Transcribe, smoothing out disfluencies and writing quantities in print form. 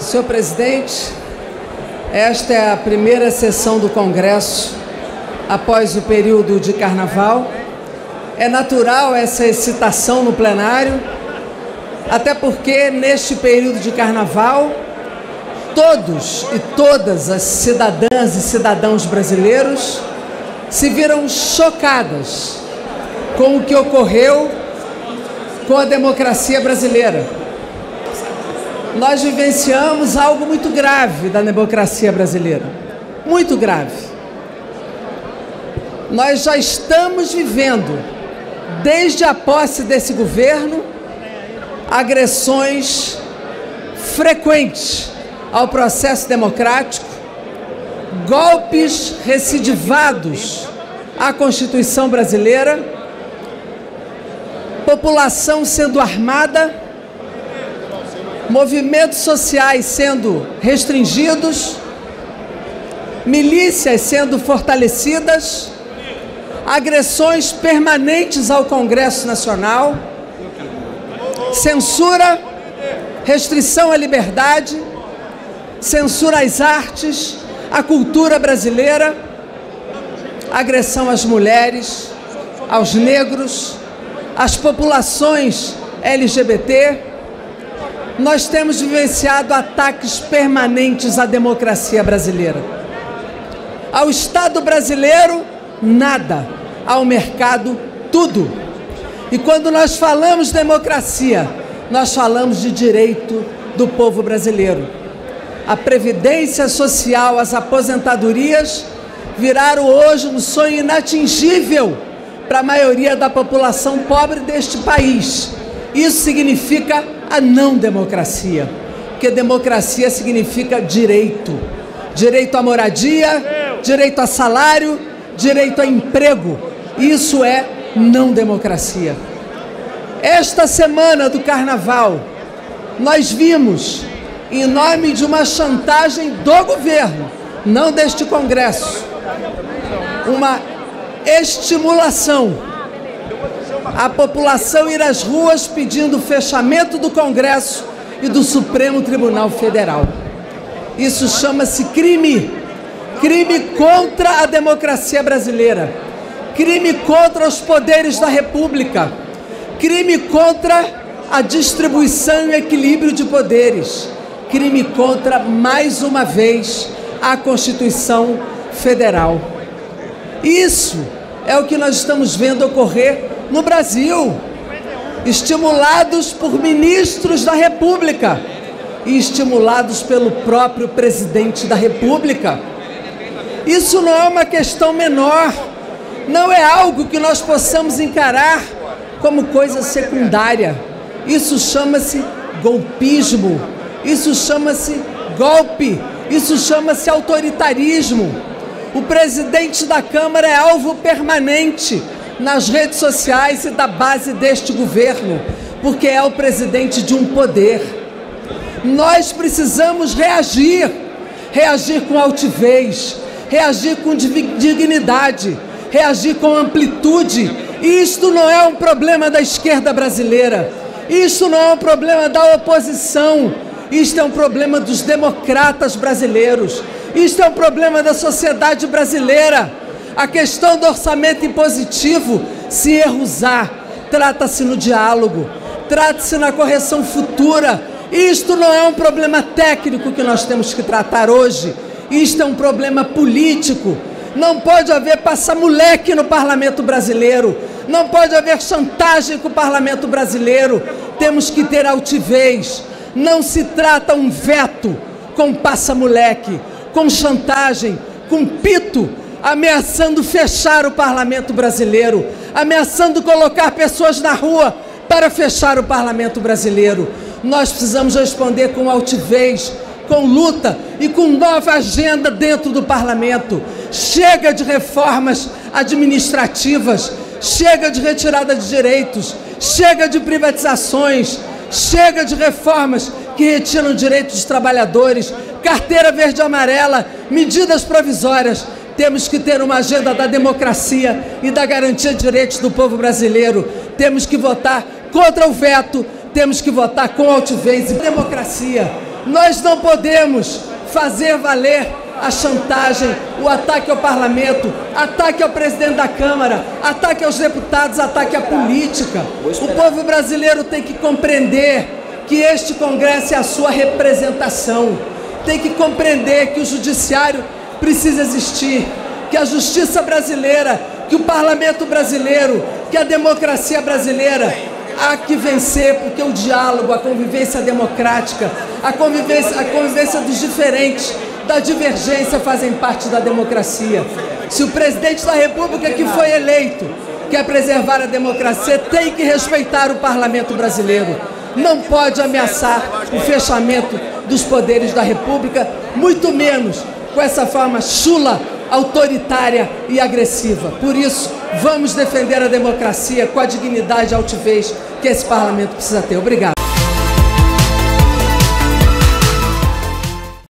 Senhor presidente, esta é a primeira sessão do Congresso após o período de carnaval. É natural essa excitação no plenário, até porque neste período de carnaval, todos e todas as cidadãs e cidadãos brasileiros se viram chocadas com o que ocorreu com a democracia brasileira. Nós vivenciamos algo muito grave da democracia brasileira, muito grave. Nós já estamos vivendo, desde a posse desse governo, agressões frequentes ao processo democrático, golpes recidivados à Constituição brasileira, população sendo armada, movimentos sociais sendo restringidos, milícias sendo fortalecidas, agressões permanentes ao Congresso Nacional, censura, restrição à liberdade, censura às artes, à cultura brasileira, agressão às mulheres, aos negros, às populações LGBT. Nós temos vivenciado ataques permanentes à democracia brasileira. Ao Estado brasileiro, nada. Ao mercado, tudo. E quando nós falamos de democracia, nós falamos de direito do povo brasileiro. A previdência social, as aposentadorias viraram hoje um sonho inatingível para a maioria da população pobre deste país. Isso significa a não democracia, porque democracia significa direito. Direito à moradia, direito a salário, direito a emprego. Isso é não democracia. Esta semana do Carnaval, nós vimos, em nome de uma chantagem do governo, não deste Congresso, uma estimulação a população ir às ruas pedindo o fechamento do Congresso e do Supremo Tribunal Federal. Isso chama-se crime. Crime contra a democracia brasileira. Crime contra os poderes da República. Crime contra a distribuição e equilíbrio de poderes. Crime contra, mais uma vez, a Constituição Federal. Isso é o que nós estamos vendo ocorrer no Brasil, estimulados por ministros da República e estimulados pelo próprio presidente da República. Isso não é uma questão menor, não é algo que nós possamos encarar como coisa secundária. Isso chama-se golpismo, isso chama-se golpe, isso chama-se autoritarismo. O presidente da Câmara é alvo permanente nas redes sociais e da base deste governo, porque é o presidente de um poder. Nós precisamos reagir com altivez, reagir com dignidade, reagir com amplitude. E isto não é um problema da esquerda brasileira, isto não é um problema da oposição, isto é um problema dos democratas brasileiros, isto é um problema da sociedade brasileira. A questão do orçamento impositivo, se errusar, trata-se no diálogo, trata-se na correção futura. Isto não é um problema técnico que nós temos que tratar hoje, isto é um problema político. Não pode haver passa-moleque no parlamento brasileiro, não pode haver chantagem com o parlamento brasileiro, temos que ter altivez. Não se trata um veto com passa-moleque, com chantagem, com pito, ameaçando fechar o parlamento brasileiro, ameaçando colocar pessoas na rua para fechar o parlamento brasileiro. Nós precisamos responder com altivez, com luta e com nova agenda dentro do parlamento. Chega de reformas administrativas, chega de retirada de direitos, chega de privatizações, chega de reformas que retiram direitos dos trabalhadores, carteira verde e amarela, medidas provisórias. Temos que ter uma agenda da democracia e da garantia de direitos do povo brasileiro. Temos que votar contra o veto, temos que votar com altivez e democracia. Nós não podemos fazer valer a chantagem, o ataque ao parlamento, ataque ao presidente da Câmara, ataque aos deputados, ataque à política. O povo brasileiro tem que compreender que este Congresso é a sua representação. Tem que compreender que o judiciário precisa existir, que a justiça brasileira, que o parlamento brasileiro, que a democracia brasileira há que vencer, porque o diálogo, a convivência democrática, a convivência dos diferentes, da divergência fazem parte da democracia. Se o presidente da República que foi eleito quer preservar a democracia, tem que respeitar o parlamento brasileiro. Não pode ameaçar o fechamento dos poderes da República, muito menos com essa forma chula, autoritária e agressiva. Por isso, vamos defender a democracia com a dignidade e altivez que esse parlamento precisa ter. Obrigado.